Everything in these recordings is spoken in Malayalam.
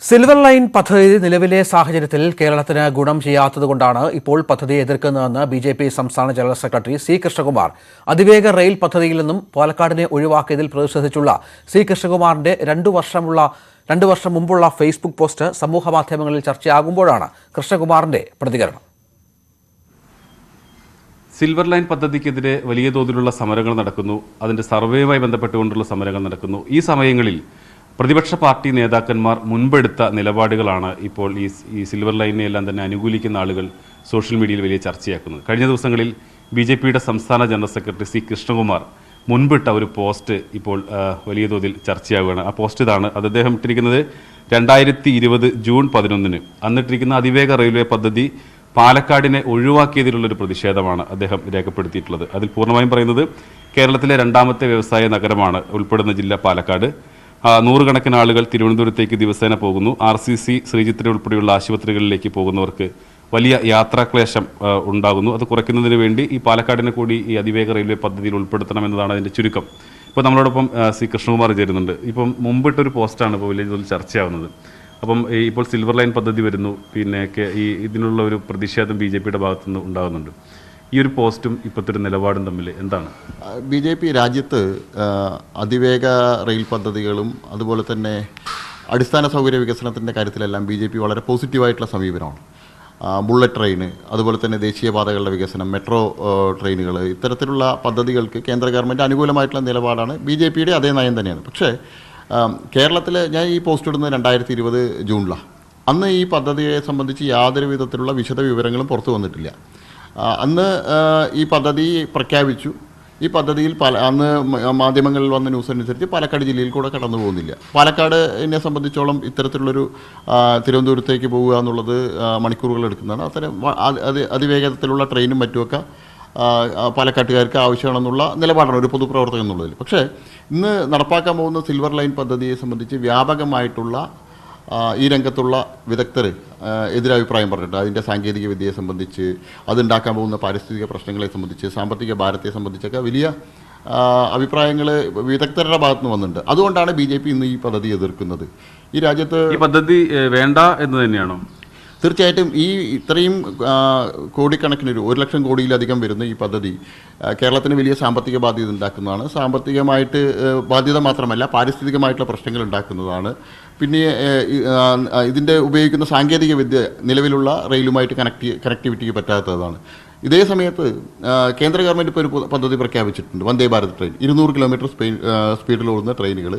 സിൽവർ ലൈൻ പദ്ധതി നിലവിലെ സാഹചര്യത്തിൽ കേരളത്തിന് ഗുണം ചെയ്യാത്തതുകൊണ്ടാണ് ഇപ്പോൾ പദ്ധതിയെ എതിർക്കുന്നതെന്ന് ബിജെപി സംസ്ഥാന ജനറൽ സെക്രട്ടറി സി കൃഷ്ണകുമാർ. അതിവേഗ റെയിൽ പദ്ധതിയിൽ നിന്നും പാലക്കാടിനെ ഒഴിവാക്കിയതിൽ പ്രതിഷേധിച്ചുള്ള സി കൃഷ്ണകുമാറിന്റെ 2 വർഷം മുമ്പുള്ള ഫേസ്ബുക്ക് പോസ്റ്റ് സമൂഹമാധ്യമങ്ങളിൽ ചർച്ചയാകുമ്പോഴാണ് കൃഷ്ണകുമാറിന്റെ പ്രതികരണം. സിൽവർ ലൈൻ പദ്ധതിക്കെതിരെ വലിയ തോതിലുള്ള സമരങ്ങൾ നടക്കുന്നു. അതിന്റെ സർവേയുമായി ബന്ധപ്പെട്ടുകൊണ്ടുള്ള സമരങ്ങൾ നടക്കുന്നു. ഈ സമയങ്ങളിൽ പ്രതിപക്ഷ പാർട്ടി നേതാക്കന്മാർ മുൻപെടുത്ത നിലപാടുകളാണ് ഇപ്പോൾ ഈ സിൽവർ ലൈനിനെ എല്ലാം തന്നെ അനുകൂലിക്കുന്ന ആളുകൾ സോഷ്യൽ മീഡിയയിൽ വലിയ ചർച്ചയാക്കുന്നത്. കഴിഞ്ഞ ദിവസങ്ങളിൽ ബിജെപിയുടെ സംസ്ഥാന ജനറൽ സെക്രട്ടറി സി കൃഷ്ണകുമാർ മുൻപിട്ട ഒരു പോസ്റ്റ് ഇപ്പോൾ വലിയ തോതിൽ ചർച്ചയാവുകയാണ്. ആ പോസ്റ്റ് ഇതാണ്. അത് അദ്ദേഹം ഇട്ടിരിക്കുന്നത് 2020 ജൂൺ 11 അന്നിട്ടിരിക്കുന്ന അതിവേഗ റെയിൽവേ പദ്ധതി പാലക്കാടിനെ ഒഴിവാക്കിയതിലുള്ളൊരു പ്രതിഷേധമാണ് അദ്ദേഹം രേഖപ്പെടുത്തിയിട്ടുള്ളത്. അതിൽ പൂർണ്ണമായും പറയുന്നത് കേരളത്തിലെ 2ാമത്തെ വ്യവസായ നഗരമാണ് ഉൾപ്പെടുന്ന ജില്ല പാലക്കാട്. 100 കണക്കിന് ആളുകൾ തിരുവനന്തപുരത്തേക്ക് ദിവസേന പോകുന്നു. RCC, ശ്രീചിത്ര ഉൾപ്പെടെയുള്ള ആശുപത്രികളിലേക്ക് പോകുന്നവർക്ക് വലിയ യാത്രാക്ലേശം ഉണ്ടാകുന്നു. അത് കുറയ്ക്കുന്നതിന് വേണ്ടി ഈ പാലക്കാടിനെ കൂടി ഈ അതിവേഗ റെയിൽവേ പദ്ധതിയിൽ ഉൾപ്പെടുത്തണമെന്നതാണ് അതിൻ്റെ ചുരുക്കം. ഇപ്പോൾ നമ്മളോടൊപ്പം സി കൃഷ്ണകുമാർ ചേരുന്നുണ്ട്. ഇപ്പം മുമ്പിട്ടൊരു പോസ്റ്റാണ് ഇപ്പോൾ വലിയ തോതിൽ ചർച്ചയാവുന്നത്. അപ്പം ഇപ്പോൾ സിൽവർ ലൈൻ പദ്ധതി വരുന്നു, പിന്നെ ഇതിനുള്ള ഒരു പ്രതിഷേധം BJPയുടെ ഭാഗത്തുനിന്ന് ഉണ്ടാകുന്നുണ്ട്. ഈ ഒരു പോസ്റ്റും ഇപ്പോഴത്തെ ഒരു നിലപാടും തമ്മിൽ എന്താണ്? BJP രാജ്യത്ത് അതിവേഗ റെയിൽ പദ്ധതികളും അതുപോലെ തന്നെ അടിസ്ഥാന സൗകര്യ വികസനത്തിൻ്റെ കാര്യത്തിലെല്ലാം BJP വളരെ പോസിറ്റീവായിട്ടുള്ള സമീപനമാണ്. ബുള്ളറ്റ് ട്രെയിന്, അതുപോലെ തന്നെ ദേശീയപാതകളുടെ വികസനം, മെട്രോ ട്രെയിനുകൾ, ഇത്തരത്തിലുള്ള പദ്ധതികൾക്ക് കേന്ദ്ര ഗവൺമെൻറ് അനുകൂലമായിട്ടുള്ള നിലപാടാണ്. BJPയുടെ അതേ നയം തന്നെയാണ്. പക്ഷേ കേരളത്തിൽ ഞാൻ ഈ പോസ്റ്റ് ഇടുന്നത് 2020 ജൂണിലാണ്. അന്ന് ഈ പദ്ധതിയെ സംബന്ധിച്ച് യാതൊരു വിധത്തിലുള്ള വിശദ വിവരങ്ങളും പുറത്തു വന്നിട്ടില്ല. അന്ന് ഈ പദ്ധതി പ്രഖ്യാപിച്ചു. ഈ പദ്ധതിയിൽ അന്ന് മാധ്യമങ്ങളിൽ വന്ന ന്യൂസ് അനുസരിച്ച് പാലക്കാട് ജില്ലയിൽ കൂടെ കടന്നു പോകുന്നില്ല. പാലക്കാട് എന്നെ സംബന്ധിച്ചോളം ഇത്തരത്തിലുള്ളൊരു തിരുവനന്തപുരത്തേക്ക് പോവുക എന്നുള്ളത് മണിക്കൂറുകൾ എടുക്കുന്നതാണ്. അത്തരം അതിവേഗത്തിലുള്ള ട്രെയിനും മറ്റുമൊക്കെ പാലക്കാട്ടുകാർക്ക് ആവശ്യമാണെന്നുള്ള നിലപാടാണ് ഒരു പൊതുപ്രവർത്തകൻ എന്നുള്ളതിൽ. പക്ഷേ ഇന്ന് നടപ്പാക്കാൻ പോകുന്ന സിൽവർ ലൈൻ പദ്ധതിയെ സംബന്ധിച്ച് വ്യാപകമായിട്ടുള്ള ഈ രംഗത്തുള്ള വിദഗ്ധർ എതിരഭിപ്രായം പറഞ്ഞിട്ടുണ്ട്. അതിൻ്റെ സാങ്കേതിക വിദ്യയെ സംബന്ധിച്ച്, അതുണ്ടാക്കാൻ പോകുന്ന പാരിസ്ഥിതിക പ്രശ്നങ്ങളെ സംബന്ധിച്ച്, സാമ്പത്തിക ഭാരത്തെ സംബന്ധിച്ചൊക്കെ വലിയ അഭിപ്രായങ്ങൾ വിദഗ്ധരുടെ ഭാഗത്തുനിന്ന് വന്നിട്ടുണ്ട്. അതുകൊണ്ടാണ് BJP ഇന്ന് ഈ പദ്ധതി എതിർക്കുന്നത്. ഈ രാജ്യത്ത് ഈ പദ്ധതി വേണ്ട എന്ന് തന്നെയാണോ? തീർച്ചയായിട്ടും ഈ ഇത്രയും കോടിക്കണക്കിന് 1 ലക്ഷം കോടിയിലധികം വരുന്ന ഈ പദ്ധതി കേരളത്തിന് വലിയ സാമ്പത്തിക ബാധ്യത ഉണ്ടാക്കുന്നതാണ്. സാമ്പത്തികമായിട്ട് ബാധ്യത മാത്രമല്ല, പാരിസ്ഥിതികമായിട്ടുള്ള പ്രശ്നങ്ങൾ ഉണ്ടാക്കുന്നതാണ്. പിന്നെ ഇതിൻ്റെ ഉപയോഗിക്കുന്ന സാങ്കേതിക വിദ്യ നിലവിലുള്ള റെയിലുമായിട്ട് കണക്ടിവിറ്റിക്ക് പറ്റാത്തതാണ്. ഇതേ സമയത്ത് കേന്ദ്ര ഗവൺമെൻറ് ഇപ്പോൾ ഒരു പദ്ധതി പ്രഖ്യാപിച്ചിട്ടുണ്ട്. വന്ദേ ഭാരത് ട്രെയിൻ 200 കിലോമീറ്റർ സ്പീഡിൽ ഓടുന്ന ട്രെയിനുകൾ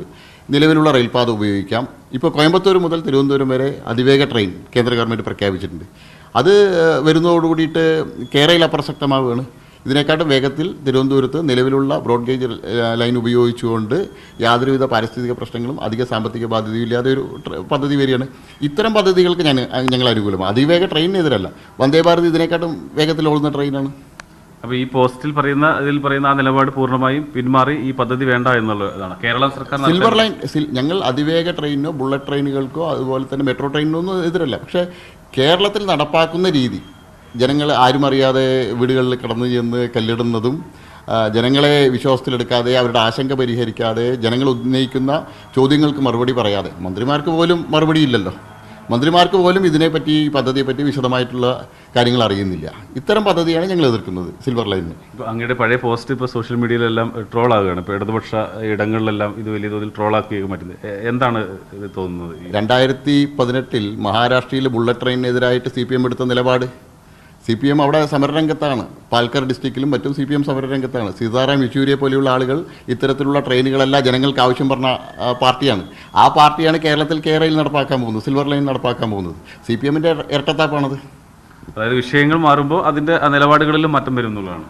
നിലവിലുള്ള റെയിൽപാത ഉപയോഗിക്കാം. ഇപ്പോൾ കോയമ്പത്തൂർ മുതൽ തിരുവനന്തപുരം വരെ അതിവേഗ ട്രെയിൻ കേന്ദ്ര ഗവൺമെൻറ് പ്രഖ്യാപിച്ചിട്ടുണ്ട്. അത് വരുന്നതോടുകൂടിയിട്ട് കേരളയിൽ അപ്രസക്തമാവുകയാണ്. ഇതിനെക്കാട്ടും വേഗത്തിൽ തിരുവനന്തപുരത്ത് നിലവിലുള്ള ബ്രോഡ് ഗേജ് ലൈൻ ഉപയോഗിച്ചുകൊണ്ട് യാതൊരുവിധ പാരിസ്ഥിതിക പ്രശ്നങ്ങളും അധിക സാമ്പത്തിക ബാധ്യതയില്ലാതെ ഒരു പദ്ധതി വരികയാണ്. ഇത്തരം പദ്ധതികൾക്ക് ഞങ്ങൾ അനുകൂലമാണ്. അതിവേഗ ട്രെയിനിനെതിരല്ല. വന്ദേ ഭാരത് ഇതിനെക്കാട്ടും വേഗത്തിൽ ഓടുന്ന ട്രെയിനാണ്. അപ്പോൾ ഈ പോസ്റ്റിൽ പറയുന്ന ആ നിലപാട് പൂർണ്ണമായും പിന്മാറി ഈ പദ്ധതി വേണ്ട എന്നുള്ളതാണ് കേരള സർക്കാർ. സിൽവർ ലൈൻ ഞങ്ങൾ അതിവേഗ ട്രെയിനോ ബുള്ളറ്റ് ട്രെയിനുകൾക്കോ അതുപോലെ തന്നെ മെട്രോ ട്രെയിനിനോ ഒന്നും എതിരല്ല. പക്ഷേ കേരളത്തിൽ നടപ്പാക്കുന്ന രീതി, ജനങ്ങൾ ആരും അറിയാതെ വീടുകളിൽ കടന്നു ചെന്ന് കല്ലിടുന്നതും, ജനങ്ങളെ വിശ്വാസത്തിലെടുക്കാതെ അവരുടെ ആശങ്ക പരിഹരിക്കാതെ ജനങ്ങൾ ഉന്നയിക്കുന്ന ചോദ്യങ്ങൾക്ക് മറുപടി പറയാതെ, മന്ത്രിമാർക്ക് പോലും മറുപടിയില്ലല്ലോ. മന്ത്രിമാർക്ക് പോലും ഇതിനെപ്പറ്റി, ഈ പദ്ധതിയെപ്പറ്റി വിശദമായിട്ടുള്ള കാര്യങ്ങൾ അറിയുന്നില്ല. ഇത്തരം പദ്ധതിയാണ് ഞങ്ങൾ എതിർക്കുന്നത് സിൽവർ ലൈനിന്. ഇപ്പോൾ അങ്ങയുടെ പഴയ പോസ്റ്റ് ഇപ്പോൾ സോഷ്യൽ മീഡിയയിലെല്ലാം ട്രോളാകുകയാണ്. ഇപ്പോൾ ഇടതുപക്ഷ ഇടങ്ങളിലെല്ലാം ഇത് വലിയ തോതിൽ ട്രോളാക്കുകയും പറ്റുന്നത് എന്താണ് ഇത് തോന്നുന്നത്? 2018 മഹാരാഷ്ട്രയിലെ ബുള്ളറ്റ് ട്രെയിനിനെതിരായിട്ട് CPM എടുത്ത നിലപാട്, CPM അവിടെ സമരരംഗത്താണ്. പാൽക്കർ ഡിസ്ട്രിക്റ്റിലും മറ്റും CPM സമരരംഗത്താണ്. സീതാറാം യെച്ചൂരിയെ പോലെയുള്ള ആളുകൾ ഇത്തരത്തിലുള്ള ട്രെയിനുകളെല്ലാം ജനങ്ങൾക്ക് ആവശ്യം പറഞ്ഞ പാർട്ടിയാണ്. ആ പാർട്ടിയാണ് കേരളത്തിൽ റെയിൽ നടപ്പാക്കാൻ പോകുന്നത്, സിൽവർ ലൈൻ നടപ്പാക്കാൻ പോകുന്നത്. CPMൻ്റെ ഇരട്ടത്താപ്പാണത്. അതായത് വിഷയങ്ങൾ മാറുമ്പോൾ അതിൻ്റെ നിലപാടുകളിലും മാറ്റം വരും എന്നുള്ളതാണ്.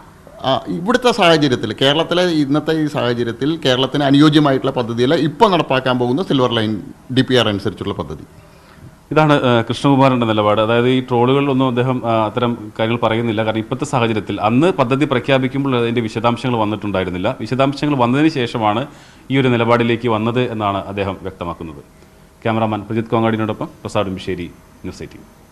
ഇവിടുത്തെ സാഹചര്യത്തിൽ, കേരളത്തിലെ ഇന്നത്തെ ഈ സാഹചര്യത്തിൽ കേരളത്തിന് അനുയോജ്യമായിട്ടുള്ള പദ്ധതിയല്ല ഇപ്പോൾ നടപ്പാക്കാൻ പോകുന്ന സിൽവർ ലൈൻ DPR അനുസരിച്ചുള്ള പദ്ധതി. ഇതാണ് കൃഷ്ണകുമാറിൻ്റെ നിലപാട്. അതായത് ഈ ട്രോളുകളിലൊന്നും അദ്ദേഹം അത്തരം കാര്യങ്ങൾ പറയുന്നില്ല. കാരണം ഇപ്പോഴത്തെ സാഹചര്യത്തിൽ അന്ന് പദ്ധതി പ്രഖ്യാപിക്കുമ്പോൾ അതിൻ്റെ വിശദാംശങ്ങൾ വന്നിട്ടുണ്ടായിരുന്നില്ല. വിശദാംശങ്ങൾ വന്നതിന് ശേഷമാണ് ഈ ഒരു നിലപാടിലേക്ക് വന്നത് എന്നാണ് അദ്ദേഹം വ്യക്തമാക്കുന്നത്. ക്യാമറാമാൻ പ്രജിത് കോങ്ങാടിനോടൊപ്പം പ്രസാദ് മിശ്ശേരി, ന്യൂസ് 18.